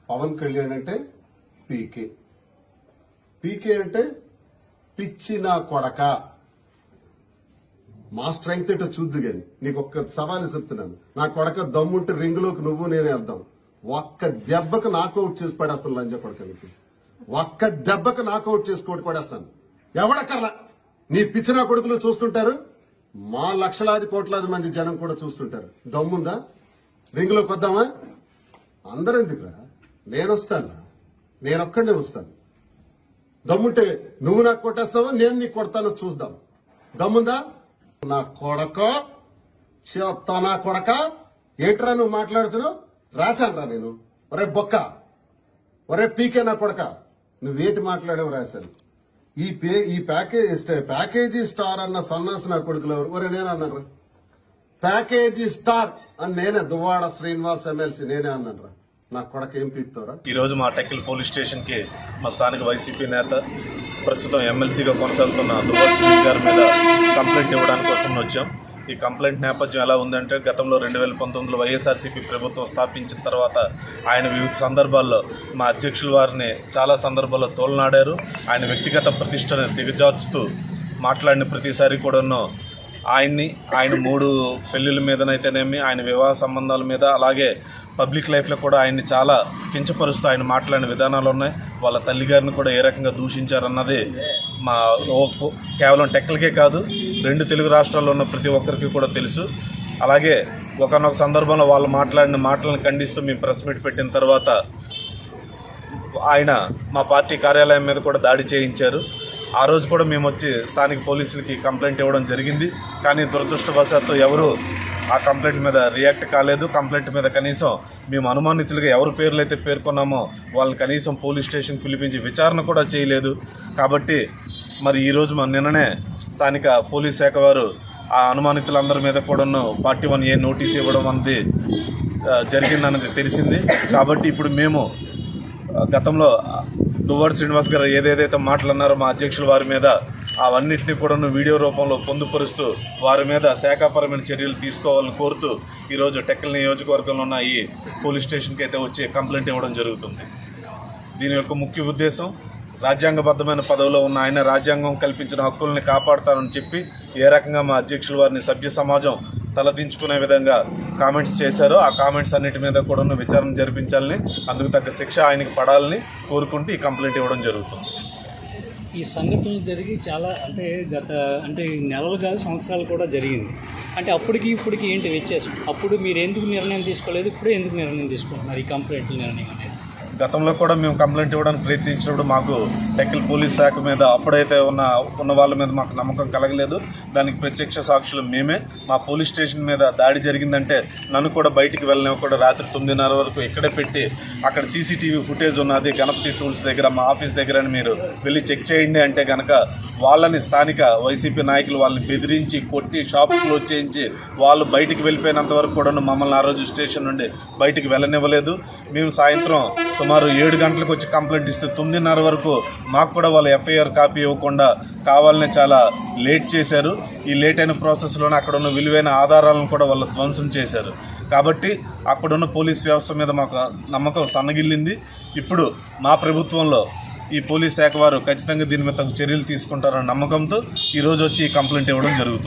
పవన్ కళ్యాణ్ అంటే పీకే. పీకే అంటే పిచ్చి నా కొడక. మా స్ట్రెంగ్త్ ఏంటో చూద్దు గాని నీకు ఒక్క సవాలు చెప్తున్నాను. నా కొడక దమ్ముంటే రింగులోకి నువ్వు నేనే వెళ్దాం. ఒక్క దెబ్బకు నాకౌట్ చేసి పడేస్తాను. లంజ కొడకనికి ఒక్క దెబ్బకు నాకౌట్ చేసి కొట్టి పడేస్తాను. ఎవడక్కర్లా. నీ పిచ్చి నా కొడుకులు చూస్తుంటారు. మా లక్షలాది కోట్లాది మంది జనం కూడా చూస్తుంటారు. దమ్ముందా? రింగులోకి వద్దామా? అందరూ ఎందుకురా? నేనొస్తాను. నేనొక్కడే వస్తాను. దమ్ముంటే నువ్వు నాకు కొట్టేస్తావా, నేను నీకు కొడతానో చూద్దాం. దమ్ముందా? నా కొడక చెప్తా. నా కొడక ఏంట్రా నువ్వు మాట్లాడుతున్నావు? రాశానురా నేను. ఒరే బొక్క, ఒరే పీకే నా కొడక, నువ్వేంటి మాట్లాడావు రాశాను. ఈ ప్యాకేజీ స్టార్ అన్న సన్నాసి నా కొడుకులు ఎవరు? ఒరే నేను అన్నాను రా. ప్యాకేజీ స్టార్ అని నేనే, దువ్వాడ శ్రీనివాస్ ఎమ్మెల్సీ నేనే అన్నాను రా. నా కొడక ఏం పీక్తారా? ఈ రోజు మా టెక్కల్ పోలీస్ స్టేషన్ కి మా స్థానిక వైసీపీ నేత, ప్రస్తుతం ఎమ్మెల్సీగా కొనసాగుతున్న దువ్వాడ శ్రీనివాస్ గారి మీద కంప్లైంట్ ఇవ్వడానికి కోసం వచ్చాం. ఈ కంప్లైంట్ నేపథ్యం ఎలా ఉందంటే, గతంలో 2019లో వైఎస్ఆర్సీపీ ప్రభుత్వం స్థాపించిన తర్వాత ఆయన వివిధ సందర్భాల్లో మా అధ్యక్షుల వారిని చాలా సందర్భాల్లో తోలనాడారు. ఆయన వ్యక్తిగత ప్రతిష్టను దిగజార్చుతూ మాట్లాడిన ప్రతిసారి కూడాను ఆయన 3 పెళ్లిళ్ళ మీదనైతేనేమి, ఆయన వివాహ సంబంధాల మీద, అలాగే పబ్లిక్ లైఫ్లో కూడా ఆయన్ని చాలా కించపరుస్తూ ఆయన మాట్లాడిన విధానాలు ఉన్నాయి. వాళ్ళ తల్లిగారిని కూడా ఏ రకంగా దూషించారన్నది మా కేవలం టెక్కలకే కాదు, 2 తెలుగు రాష్ట్రాల్లో ఉన్న ప్రతి ఒక్కరికి కూడా తెలుసు. అలాగే ఒకనొక సందర్భంలో వాళ్ళు మాట్లాడిన మాటలను ఖండిస్తూ మేము ప్రెస్ మీట్ పెట్టిన తర్వాత ఆయన మా పార్టీ కార్యాలయం మీద కూడా దాడి చేయించారు. ఆ రోజు కూడా మేము వచ్చి స్థానిక పోలీసులకి కంప్లైంట్ ఇవ్వడం జరిగింది. కానీ దురదృష్టవశాత్తు ఎవరు ఆ కంప్లైంట్ మీద రియాక్ట్ కాలేదు. కంప్లైంట్ మీద కనీసం మేము అనుమానితులుగా ఎవరి పేర్లు అయితే పేర్కొన్నామో వాళ్ళని కనీసం పోలీస్ స్టేషన్ పిలిపించి విచారణ కూడా చేయలేదు. కాబట్టి మరి ఈరోజు నిన్ననే స్థానిక పోలీస్ శాఖ వారు ఆ అనుమానితులందరి మీద కూడాను 41A నోటీస్ ఇవ్వడం అనేది జరిగిందన్నది తెలిసింది. కాబట్టి ఇప్పుడు మేము గతంలో దువ్వాడ శ్రీనివాస్ గారు ఏదేదైతే మాట్లాడినారో మా అధ్యక్షుల వారి మీద, అవన్నింటినీ కూడా వీడియో రూపంలో పొందుపరుస్తూ వారి మీద శాఖాపరమైన చర్యలు తీసుకోవాలని కోరుతూ ఈరోజు టెక్కల్ నియోజకవర్గంలో ఉన్న ఈ పోలీస్ స్టేషన్కి అయితే వచ్చి కంప్లైంట్ ఇవ్వడం జరుగుతుంది. దీని యొక్క ముఖ్య ఉద్దేశం, రాజ్యాంగబద్ధమైన పదవిలో ఉన్న ఆయన రాజ్యాంగం కల్పించిన హక్కుల్ని కాపాడుతారని చెప్పి ఏ రకంగా మా అధ్యక్షుల వారిని సభ్య సమాజం తలదించుకునే విధంగా కామెంట్స్ చేశారో ఆ కామెంట్స్ అన్నిటి మీద కూడా విచారణ జరిపించాలని, అందుకు తగ్గ శిక్ష ఆయనకి పడాలని కోరుకుంటూ ఈ కంప్లైంట్ ఇవ్వడం జరుగుతుంది. ఈ సంఘటనలు జరిగి చాలా గత నెలలు కాదు, సంవత్సరాలు కూడా జరిగింది. అప్పటికి ఇప్పటికి ఏంటి వ్యత్యాసం? అప్పుడు మీరు ఎందుకు నిర్ణయం తీసుకోలేదు, ఇప్పుడే ఎందుకు నిర్ణయం తీసుకుంటున్నారు? ఈ కంప్లైంట్ల నిర్ణయం అనేది గతంలో కూడా మేము కంప్లైంట్ ఇవ్వడానికి ప్రయత్నించినప్పుడు మాకు టెక్కల్ పోలీస్ శాఖ మీద అప్పుడైతే ఉన్న వాళ్ళ మీద మాకు నమ్మకం కలగలేదు. దానికి ప్రత్యక్ష సాక్షులు మేమే. మా పోలీస్ స్టేషన్ మీద దాడి జరిగిందంటే నన్ను కూడా బయటికి వెళ్ళనివ్వకుండా రాత్రి 9:30 వరకు ఇక్కడే పెట్టి, అక్కడ సీసీటీవీ ఫుటేజ్ ఉన్నది గణపతి టూల్స్ దగ్గర మా ఆఫీస్ దగ్గర అని మీరు వెళ్ళి చెక్ చేయండి అంటే కనుక వాళ్ళని స్థానిక వైసీపీ నాయకులు వాళ్ళని బెదిరించి కొట్టి షాప్ క్లోజ్ చేయించి వాళ్ళు బయటికి వెళ్ళిపోయినంత వరకు కూడా మమ్మల్ని ఆ రోజు స్టేషన్ నుండి బయటికి వెళ్ళనివ్వలేదు. మేము సాయంత్రం సుమారు 7 గంటలకు వచ్చి కంప్లైంట్ ఇస్తే 9:30 వరకు మాకు కూడా వాళ్ళు ఎఫ్ఐఆర్ కాపీ ఇవ్వకుండా కావాలని చాలా లేట్ చేశారు. ఈ లేట్ అయిన ప్రాసెస్లోనే అక్కడ ఉన్న విలువైన ఆధారాలను కూడా వాళ్ళు ధ్వంసం చేశారు. కాబట్టి అక్కడున్న పోలీస్ వ్యవస్థ మీద మాకు నమ్మకం సన్నగిల్లింది. ఇప్పుడు మా ప్రభుత్వంలో ఈ పోలీస్ శాఖ వారు ఖచ్చితంగా దీని మీద చర్యలు తీసుకుంటారన్న నమ్మకంతో ఈరోజు వచ్చి ఈ కంప్లైంట్ ఇవ్వడం జరుగుతుంది.